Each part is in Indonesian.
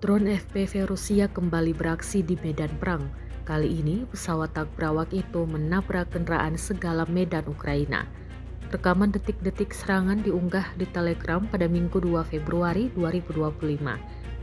Drone FPV Rusia kembali beraksi di medan perang. Kali ini, pesawat tak berawak itu menabrak kendaraan segala medan Ukraina. Rekaman detik-detik serangan diunggah di Telegram pada Minggu 2 Februari 2025.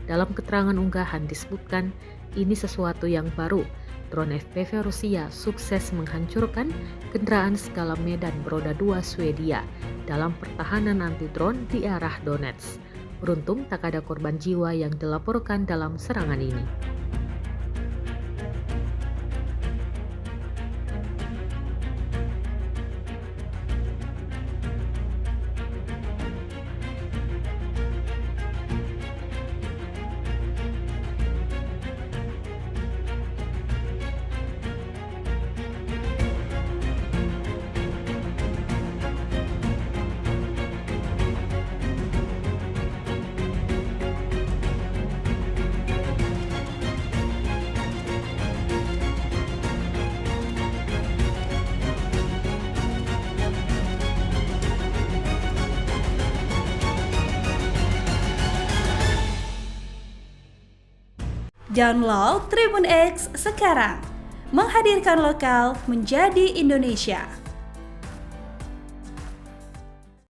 Dalam keterangan unggahan disebutkan, ini sesuatu yang baru. Drone FPV Rusia sukses menghancurkan kendaraan segala medan beroda 2 Swedia dalam pertahanan anti-drone di arah Donetsk. Beruntung tak ada korban jiwa yang dilaporkan dalam serangan ini. Download Tribun X sekarang, menghadirkan lokal menjadi Indonesia.